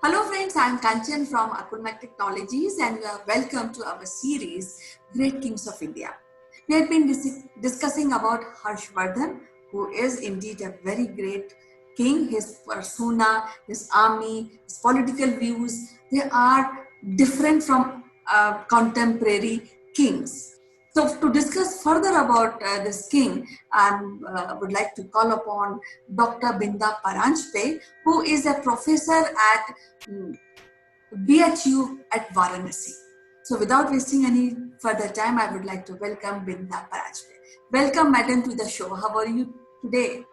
Hello friends, I am Kanchan from Akulmach Technologies and you are welcome to our series Great Kings of India. We have been discussing about Harshvardhan, who is indeed a very great king. His persona, his army, his political views, they are different from contemporary kings. So to discuss further about this king, I would like to call upon Dr. Binda Paranjpe, who is a professor at BHU at Varanasi. So without wasting any further time, I would like to welcome Binda Paranjpe. Welcome, madam, to the show. How are you today?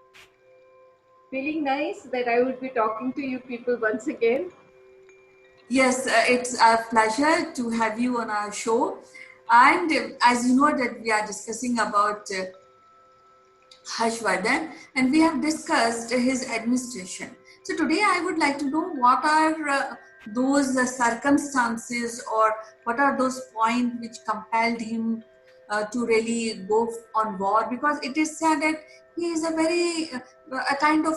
Feeling nice that I would be talking to you people once again. Yes, it's a pleasure to have you on our show. And as you know that we are discussing about Harshvardhan and we have discussed his administration. So today I would like to know what are those circumstances or what are those points which compelled him to really go on war, because it is said that he is a very a kind of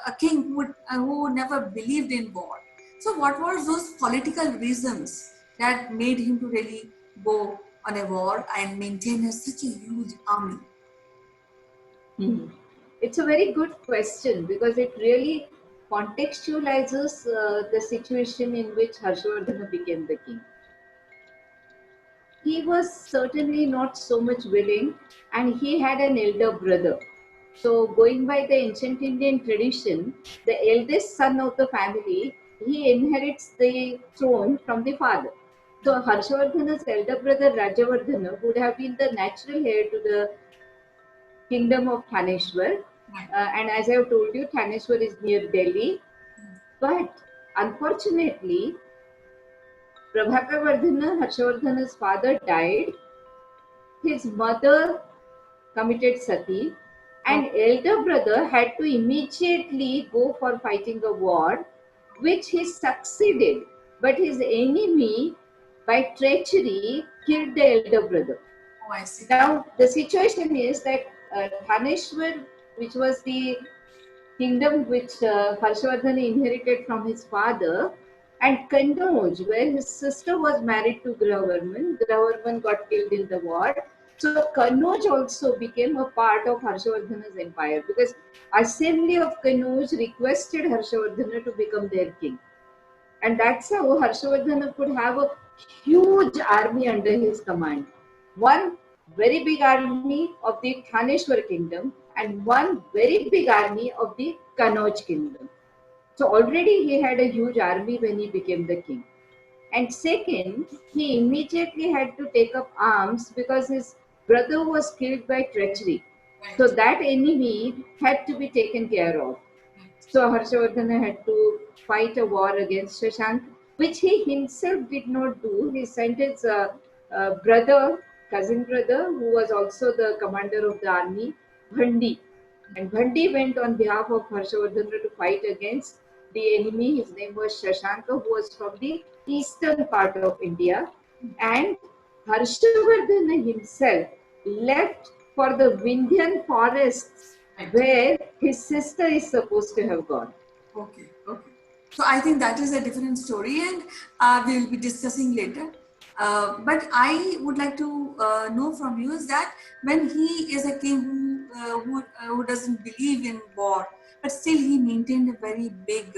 a king who never believed in war. So what were those political reasons that made him to really go on a war and maintain such a huge army? It's a very good question because it really contextualizes the situation in which Harshavardhana became the king. He was certainly not so much willing, and he had an elder brother. So, going by the ancient Indian tradition, the eldest son of the family, he inherits the throne from the father. So, Harshavardhana's elder brother Rajavardhana would have been the natural heir to the kingdom of Thaneshwar. And as I have told you, Thaneshwar is near Delhi. But unfortunately, Prabhakravardhana, Harshavardhana's father, died. His mother committed sati, and elder brother had to immediately go for fighting a war, which he succeeded. But his enemy, by treachery, killed the elder brother. Oh, I see. Now, the situation is that Thaneshwar, which was the kingdom which Harshavardhana inherited from his father, and Kannauj, where his sister was married to Grahavarman. Grahavarman got killed in the war. So Kannauj also became a part of Harshavardhana's empire because Assembly of Kannauj requested Harshavardhana to become their king. And that's how Harshavardhana could have a huge army under his command. One very big army of the Thaneshwar kingdom and one very big army of the Kannauj kingdom. So already he had a huge army when he became the king. And second, he immediately had to take up arms because his brother was killed by treachery. So that enemy had to be taken care of. So Harshavardhana had to fight a war against Shashank, which he himself did not do. He sent his brother, cousin brother, who was also the commander of the army, Bhandi. And Bhandi went on behalf of Harshavardhana to fight against the enemy. His name was Shashanka, who was from the eastern part of India. And Harshavardhana himself left for the Vindhyan forests where his sister is supposed to have gone. Okay, okay. So I think that is a different story, and we will be discussing later. But I would like to know from you is that when he is a king who doesn't believe in war, but still he maintained a very big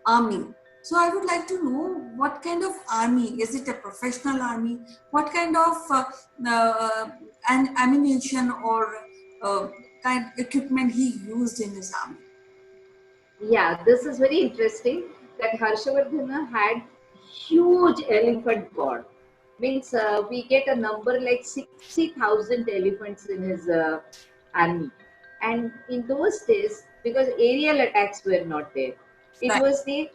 army. So I would like to know what kind of army is it? A professional army? What kind of ammunition or kind of equipment he used in his army? Yeah, this is very interesting that Harshavardhana had huge elephant god. Means we get a number like 60,000 elephants in his army. And in those days, because aerial attacks were not there, it Right. was the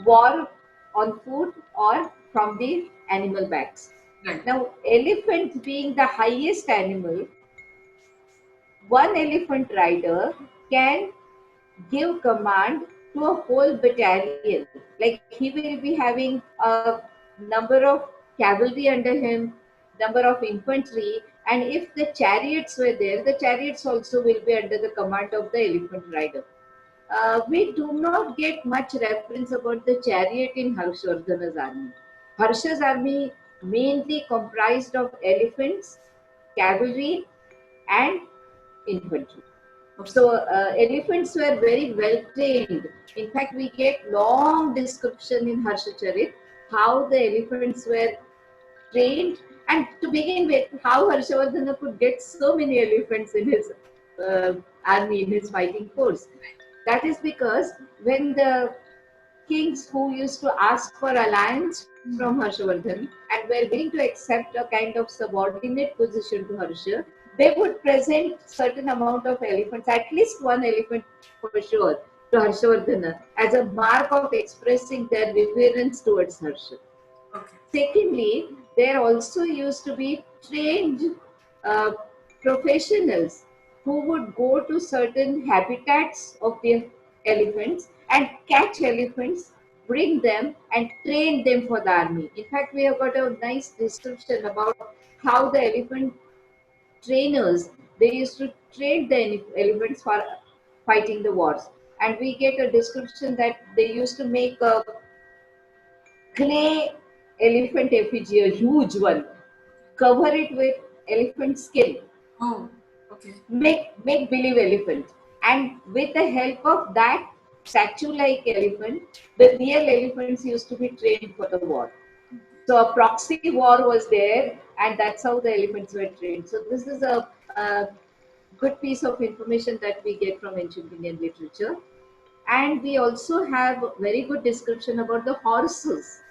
war on foot or from the animal backs. Right. Now, elephant being the highest animal, one elephant rider can give command to a whole battalion. Like he will be having a number of cavalry under him, number of infantry, and if the chariots were there, the chariots also will be under the command of the elephant rider. we do not get much reference about the chariot in Harshvardhana's army. Harsha's army mainly comprised of elephants, cavalry, and infantry. Okay. So elephants were very well trained. In fact, we get long description in Harshacharit how the elephants were trained, and to begin with, how Harshavardhana could get so many elephants in his uh, army, in his fighting force. That is because when the kings who used to ask for alliance from Harshavardhan and were willing to accept a kind of subordinate position to Harsha, they would present certain amount of elephants, at least one elephant for sure, to Harshavardhana as a mark of expressing their reverence towards Harsha. Okay. Secondly, there also used to be trained uh, professionals who would go to certain habitats of the elephants and catch elephants, bring them and train them for the army. In fact, we have got a nice description about how the elephant trainers, they used to train the elephants for fighting the wars. And we get a description that they used to make a clay elephant effigy, a huge one, cover it with elephant skin, Oh, okay. make believe elephant, and with the help of that statue like elephant, the real elephants used to be trained for the war. So a proxy war was there, and that's how the elephants were trained. So this is a good piece of information that we get from ancient Indian literature. And we also have a very good description about the horses,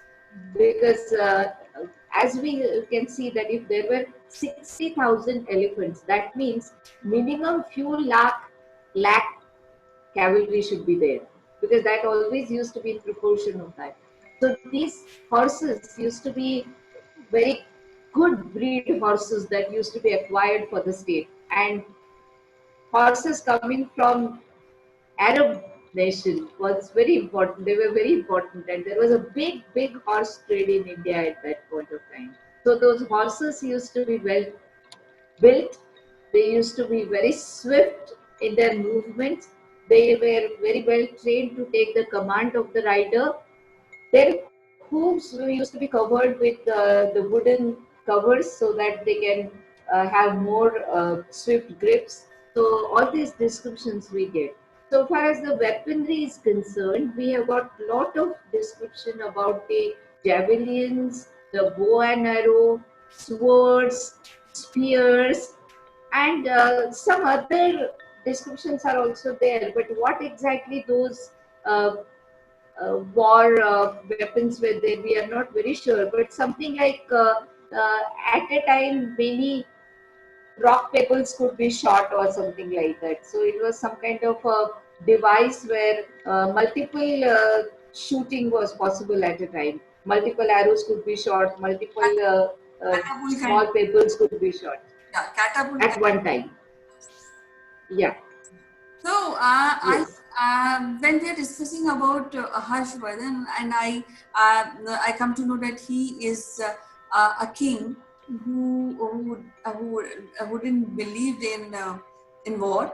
because as we can see that if there were 60,000 elephants, that means minimum few lakh cavalry should be there, because that always used to be in proportion of that. So these horses used to be very good breed horses that used to be acquired for the state, and horses coming from Arab nation was very important. They were very important, and there was a big horse trade in India at that point of time. So those horses used to be well built. They used to be very swift in their movements. They were very well trained to take the command of the rider. Their hooves used to be covered with the wooden covers so that they can have more swift grips. So all these descriptions we get. So far as the weaponry is concerned, we have got lot of description about the javelins, the bow and arrow, swords, spears, and some other descriptions are also there. But what exactly those war weapons were there, we are not very sure. But something like at a time, many rock pebbles could be shot or something like that. So it was some kind of a device where multiple shooting was possible at a time. Multiple arrows could be shot, multiple Catapult kind. small pebbles could be shot Yeah, catapult at kind. one time. Yeah. So, Yes. when we are discussing about Harshvardhan, and I come to know that he is a king who didn't believe in war.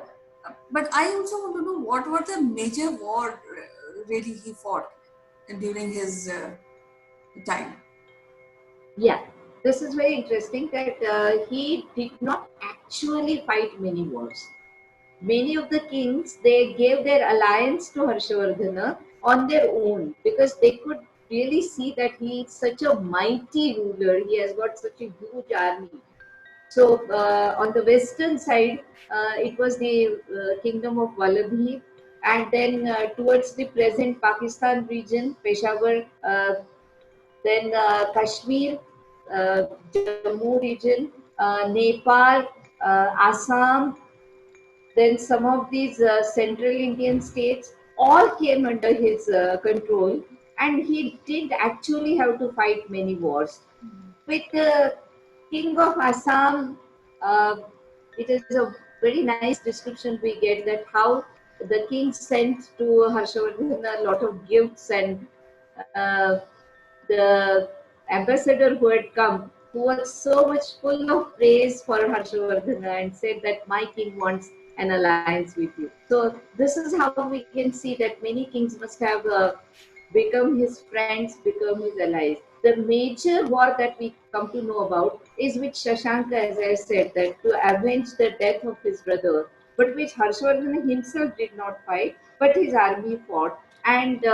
But I also want to know what were the major war really he fought during his time. Yeah, this is very interesting that he did not actually fight many wars. Many of the kings, they gave their alliance to Harshavardhana on their own, because they could really see that he is such a mighty ruler. He has got such a huge army. So on the western side, it was the kingdom of Vallabhi, and then towards the present Pakistan region, Peshawar, then Kashmir, Jammu region, Nepal, Assam, then some of these central Indian states all came under his control, and he did actually have to fight many wars. With the king of Assam, uh, it is a very nice description we get that how the king sent to Harshavardhan a lot of gifts, and uh, the ambassador who had come, who was so much full of praise for Harshavardhana, and said that my king wants an alliance with you. So this is how we can see that many kings must have become his friends, become his allies. The major war that we come to know about is with Shashanka, as I said, that to avenge the death of his brother, but which Harshvardhan himself did not fight, but his army fought. And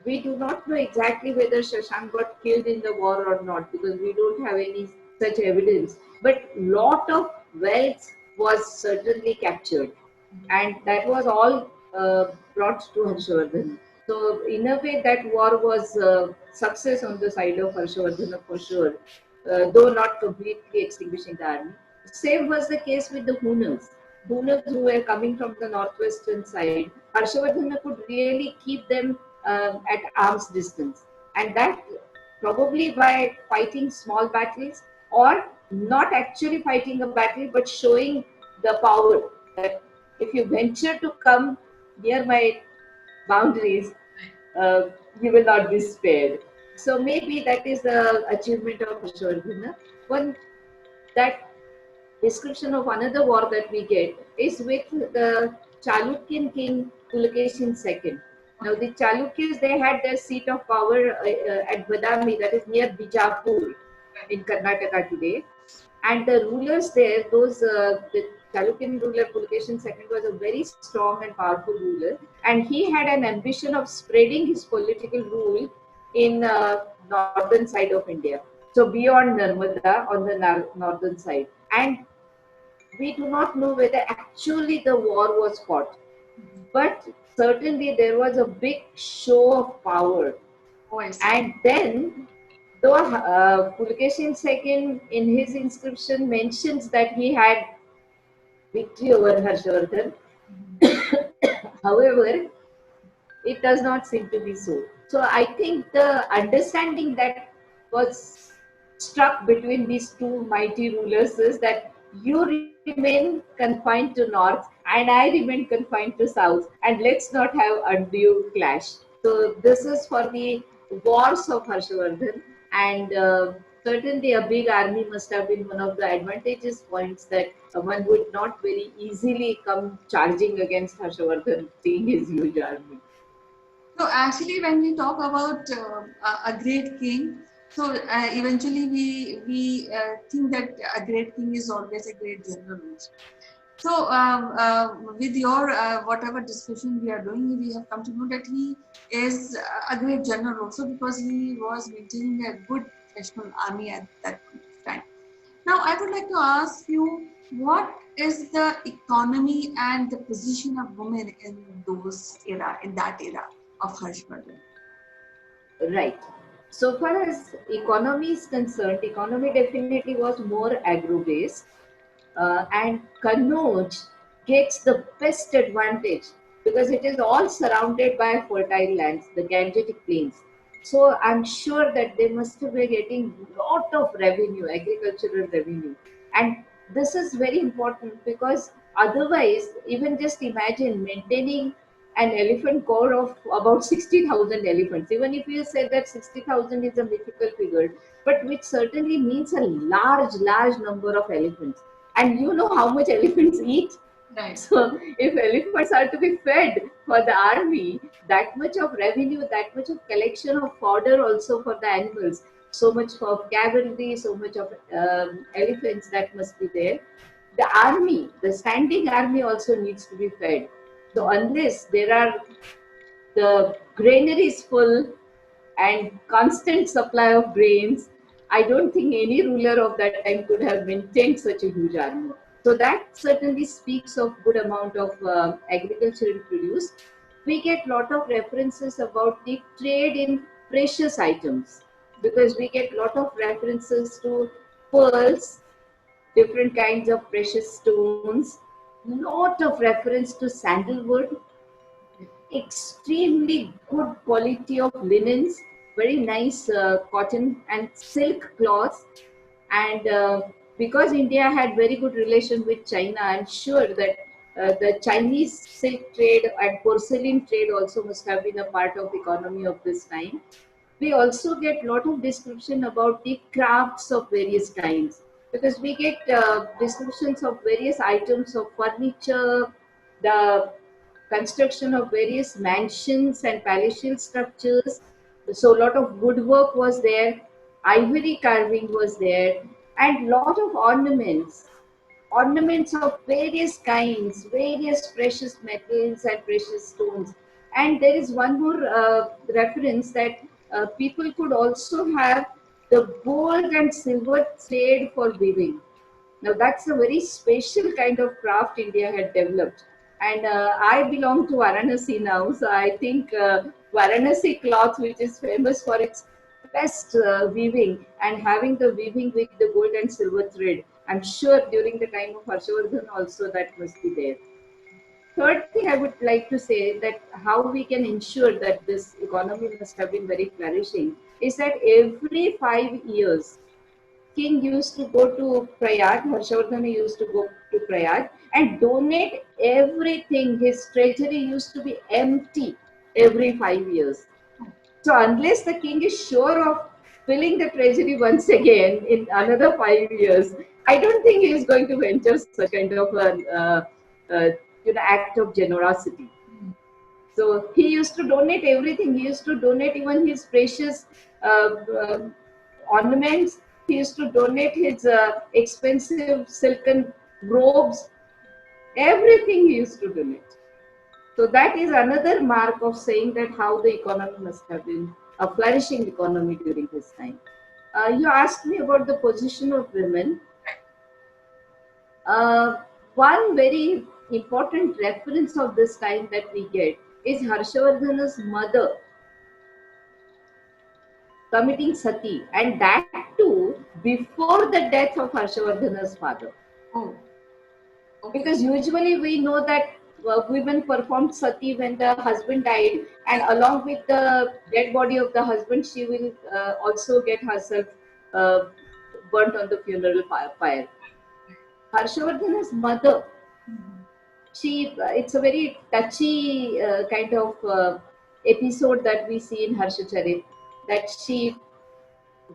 we do not know exactly whether Shashank got killed in the war or not because we don't have any such evidence. But lot of wealth was certainly captured, and that was all brought to Harshavardhan. So in a way, that war was success on the side of Harshavardhana for sure, though not completely extinguishing the army. Same was the case with the Hunas. Hunas who were coming from the northwestern side, Harshavardhana could really keep them at arm's distance, and that probably by fighting small battles or not actually fighting a battle but showing the power that if you venture to come near my boundaries, uh, you will not be spared. So maybe that is the achievement of Harshvardhana. One that description of another war that we get is with the Chalukyan king Pulakeshin II. Now the Chalukyas, they had their seat of power at Badami, that is near Bijapur in Karnataka today. And the rulers there, the Chalukyan ruler Pulakeshin II was a very strong and powerful ruler, and he had an ambition of spreading his political rule in northern side of India. So beyond Narmada on the northern side, and we do not know whether actually the war was fought, but certainly there was a big show of power. Oh, I see. And then, though Pulakeshin II in his inscription mentions that he had victory over Harshavardhan, however, it does not seem to be so. So I think the understanding that was struck between these two mighty rulers is that you remain confined to north and I remain confined to south, and let's not have undue clash. So this is for the wars of Harshavardhan, and certainly a big army must have been one of the advantageous points that one would not very easily come charging against Harshavardhan, seeing his huge army. So actually, when we talk about a great king, so eventually we think that a great king is always a great general. So with your whatever discussion we are doing, we have come to know that he is a great general also because he was maintaining a good professional army at that time. Now, I would like to ask you, what is the economy and the position of women in that era of Harshvardhan? Right. So far as economy is concerned, economy definitely was more agro-based, and Kannauj gets the best advantage because it is all surrounded by fertile lands, the Gangetic plains. So I'm sure that they must be getting lot of revenue, agricultural revenue, and this is very important because otherwise, even just imagine maintaining an elephant core of about 60,000 elephants. Even if you say that 60,000 is a mythical figure, but which certainly means a large number of elephants. And you know how much elephants eat. Right. So if elephants are to be fed for the army, that much of revenue, that much of collection of fodder also for the animals, so much for cavalry, so much of elephants that must be there. The army, the standing army also needs to be fed. So unless there are the granaries full and constant supply of grains, I don't think any ruler of that time could have maintained such a huge army. So that certainly speaks of good amount of agricultural produce. We get lot of references about the trade in precious items because we get lot of references to pearls, different kinds of precious stones, lot of reference to sandalwood, extremely good quality of linens, very nice cotton and silk cloths. And because India had very good relation with China, I'm sure that the Chinese silk trade and porcelain trade also must have been a part of the economy of this time. We also get lot of description about the crafts of various kinds. because we get descriptions of various items of furniture, the construction of various mansions and palatial structures. So a lot of woodwork was there, ivory carving was there, and lot of ornaments of various kinds, various precious metals and precious stones. And there is one more reference that people could also have the gold and silver thread for weaving. Now that's a very special kind of craft India had developed. And I belong to Varanasi now, so I think Varanasi cloth, which is famous for its best weaving and having the weaving with the gold and silver thread. I'm sure during the time of Harshavardhan also that must be there. Third thing I would like to say that how we can ensure that this economy must have been very flourishing is that every 5 years king used to go to Prayag, Harshavardhan used to go to Prayag and donate everything. His treasury used to be empty every 5 years. So unless the king is sure of filling the treasury once again in another 5 years, I don't think he is going to venture such kind of an act of generosity. So he used to donate everything. He used to donate even his precious uh, uh, ornaments. He used to donate his expensive silken robes. Everything he used to donate. So that is another mark of saying that how the economy must have been a flourishing economy during his time. You asked me about the position of women. Uh, One very important reference of this time that we get is Harshavardhan's mother committing sati, and that too before the death of Harshavardhan's father. Oh, okay. Because usually we know that women performed sati when the husband died, and along with the dead body of the husband, she will also get herself uh, burnt on the funeral pyre. Harshavardhan's mother, she it's a very touchy kind of episode that we see in Harshacharit, that she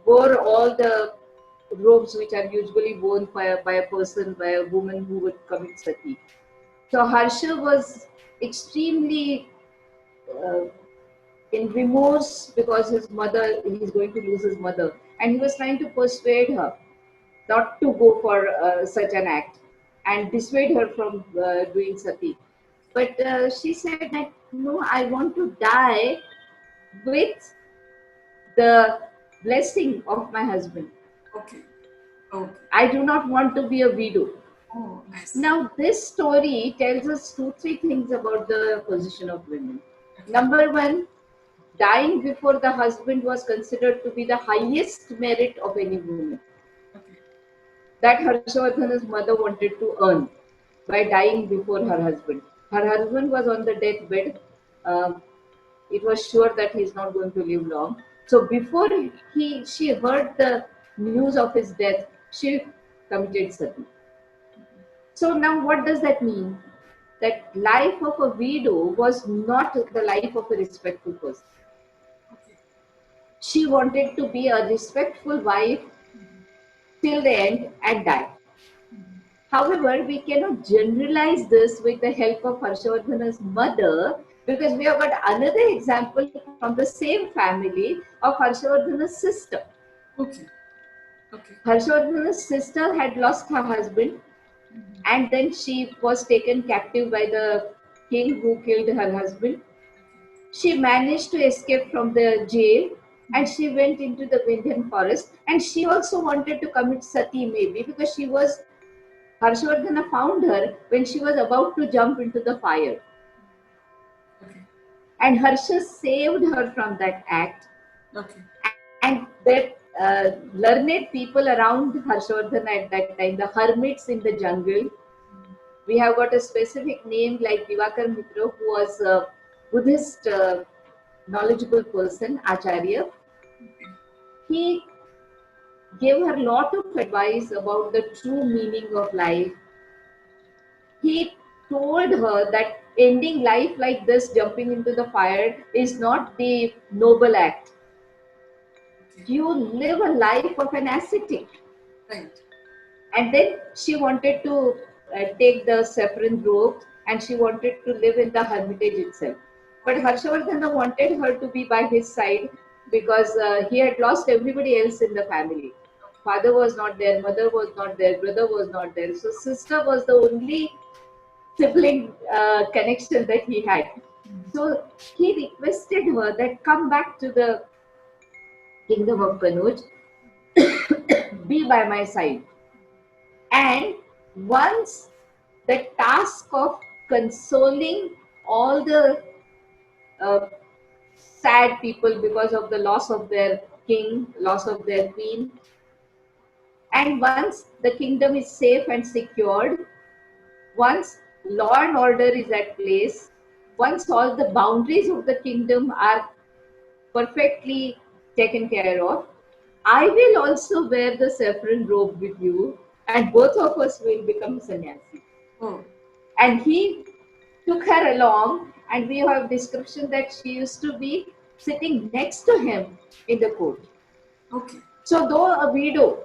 wore all the robes which are usually worn by a person, by a woman who would commit sati. So Harsha was extremely uh, in remorse because his mother, he's going to lose his mother, and he was trying to persuade her not to go for such an act and dissuade her from doing sati. But she said that no, I want to die with the blessing of my husband. Okay. Okay. I do not want to be a widow. Oh, I see. Now, this story tells us two, three things about the position of women. Okay. Number one, dying before the husband was considered to be the highest merit of any woman. Okay. That Harshavardhan's mother wanted to earn by dying before her husband. Her husband was on the deathbed. Um, it was sure that he is not going to live long. So before she heard the news of his death, she committed sati. So now what does that mean? That life of a widow was not the life of a respectful person. Okay. She wanted to be a respectful wife till the end and die. However, we cannot generalize this with the help of Harshavardhan's mother, because we have got another example from the same family of Harshavardhan's sister. Okay. Okay. Harshavardhan's sister had lost her husband, and then she was taken captive by the king who killed her husband. She managed to escape from the jail and she went into the Vindhyan forest, and she also wanted to commit sati, maybe because she was Harshavardhana found her when she was about to jump into the fire. Okay. And Harsha saved her from that act. Okay. And that learned people around Harshavardhana at that time, the hermits in the jungle, we have got a specific name like Divakar Mitra, who was a Buddhist knowledgeable person, Acharya. He gave her a lot of advice about the true meaning of life. He told her that ending life like this, jumping into the fire, is not the noble act. Okay. You live a life of an ascetic. Right. And then she wanted to take the saffron robe, and she wanted to live in the hermitage itself. But Harshavardhana wanted her to be by his side because he had lost everybody else in the family. Father was not there, mother was not there, brother was not there. So sister was the only sibling connection that he had. So he requested her that come back to the kingdom of Kanuj, be by my side. And once the task of consoling all the uh, sad people because of the loss of their king, loss of their queen, and once the kingdom is safe and secured, once law and order is at place, once all the boundaries of the kingdom are perfectly taken care of, I will also wear the saffron robe with you, and both of us will become sannyasi. Oh, And he took her along, and we have description that she used to be sitting next to him in the court. okay. So, though a widow,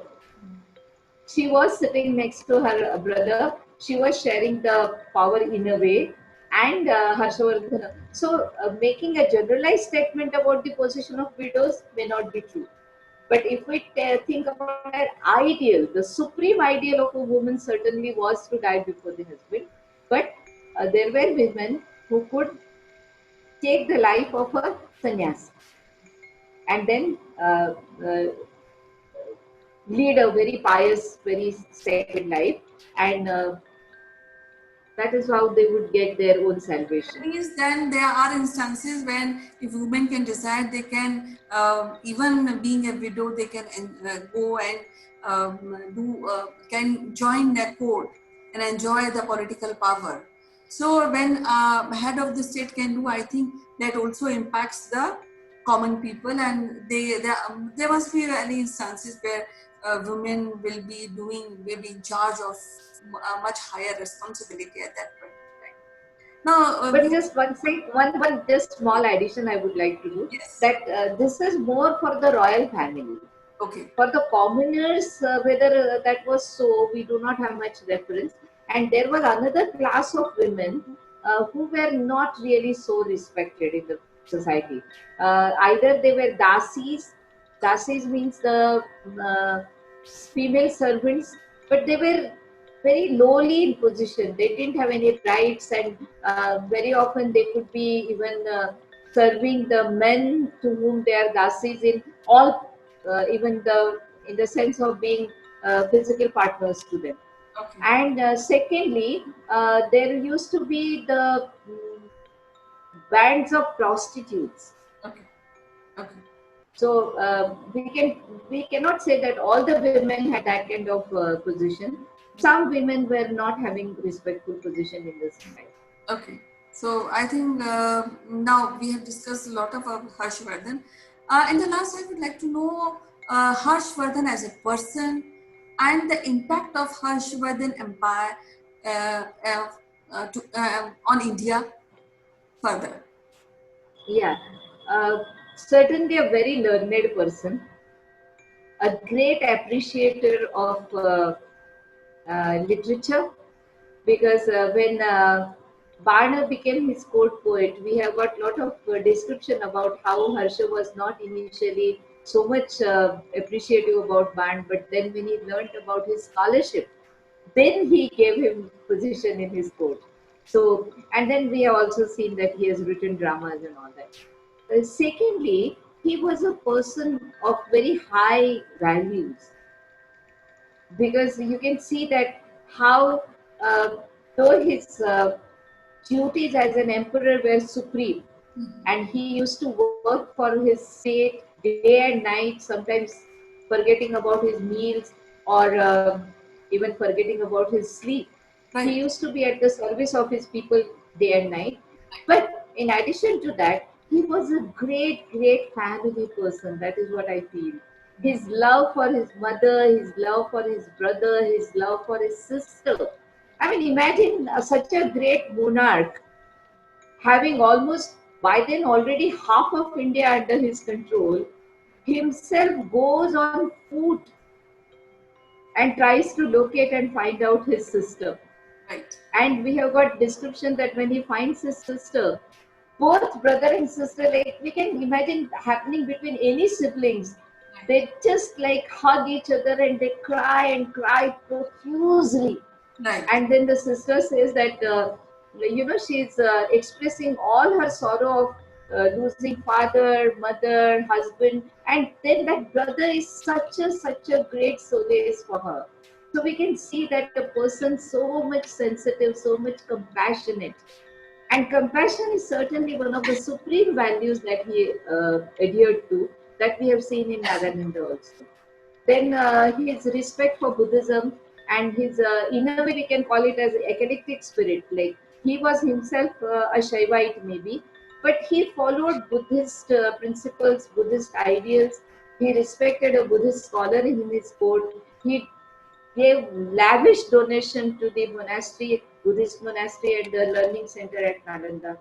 she was sitting next to her brother. She was sharing the power in a way, and Harshavardhana. So, making a generalized statement about the position of widows may not be true. But if we think about an ideal, the supreme ideal of a woman certainly was to die before the husband. But there were women who could take the life of a sannyasi and then lead a very pious, very sacred life. And that is how they would get their own salvation. Means then there are instances when if women can decide, they can even being a widow, they can go and do can join that court and enjoy the political power. So when head of the state can do, I think that also impacts the common people, and there must be any instances where women will be in charge of a much higher responsibility at that point of time. Now, But just one thing, one just small addition I would like to do, yes, that this is more for the royal family. okay, For the commoners, whether that was so, we do not have much reference. And there was another class of women who were not really so respected in the society. Either they were dasis. Dasis means the uh, female servants, but they were very lowly in position. They didn't have any rights, and very often they could be even serving the men to whom they are dasis in all, even the in the sense of being physical partners to them. okay, And secondly, there used to be the bands of prostitutes. okay, okay, So we cannot say that all the women had that kind of position. Some women were not having respectful position in this society. okay. So I think now we have discussed a lot about Harshvardhan. In the last, I would like to know Harshvardhan as a person and the impact of Harshvardhan Empire on India further. Yeah, certainly a very learned person, a great appreciator of literature, because when Barner became his court poet, we have got a lot of description about how Harsha was not initially so much appreciative about Barn, but then when he learned about his scholarship, then he gave him position in his court. So, and then we have also seen that he has written dramas and all that. Secondly, he was a person of very high values, because you can see that how, uh, though his duties as an emperor were supreme, and he used to work for his state day and night, sometimes forgetting about his meals, or even forgetting about his sleep. He Right. used to be at the service of his people day and night. But in addition to that, he was a great family person. That is what I feel. His love for his mother, his love for his brother, his love for his sister. I mean, imagine such a great monarch having almost by then already half of India under his control, himself goes on foot and tries to locate and find out his sister. Right. And we have got description that when he finds his sister, both brother and sister, like we can imagine happening between any siblings, Right. they just like hug each other and they cry and cry profusely. Right. And then the sister says that she's expressing all her sorrow of losing father, mother, husband, and then that brother is such a great solace for her. So we can see that a person so much sensitive, so much compassionate, and compassion is certainly one of the supreme values that he adhered to, that we have seen in Naganinda also. Then his respect for Buddhism and his, in a way, we can call it as eclectic spirit. Like he was himself a Shaivite, maybe, but he followed Buddhist principles, Buddhist ideals. He respected a Buddhist scholar in his court. He gave lavish donation to the monastery, Buddhist monastery and the learning center at Nalanda.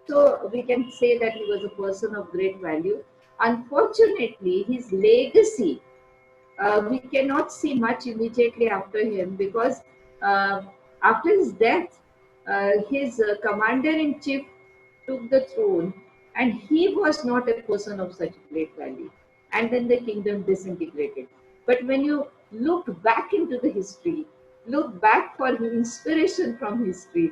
So we can say that he was a person of great value. Unfortunately, his legacy, we cannot see much immediately after him, because uh, after his death, his commander in chief took the throne, and he was not a person of such great value. And then the kingdom disintegrated. But when you look back into the history, look back for inspiration from history,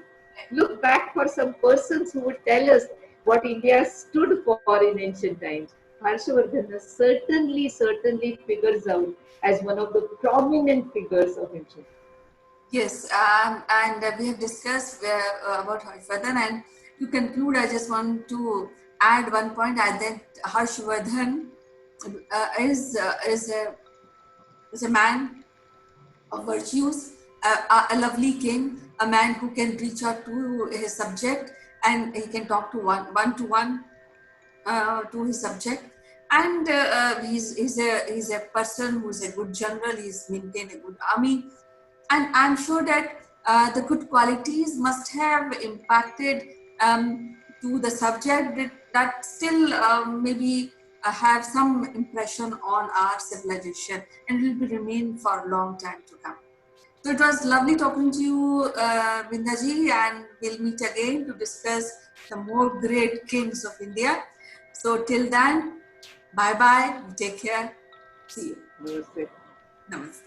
look back for some persons who would tell us what India stood for in ancient times, Harshavardhan certainly figures out as one of the prominent figures of ancient. Yes, and we have discussed about Harshvardhan, and to conclude, I just want to add one point. I think Harshvardhan is a man of virtues, a lovely king, a man who can reach out to his subject, and he can talk to one to one to his subject. And he's a person who's a good general. He's maintained a good army, and I'm sure that the good qualities must have impacted to the subject that still maybe have some impression on our civilization and will be remain for a long time to come. So it was lovely talking to you, Vindaji, and we'll meet again to discuss the more great kings of India. So till then, bye bye, take care, see you. Namaste. Namaste.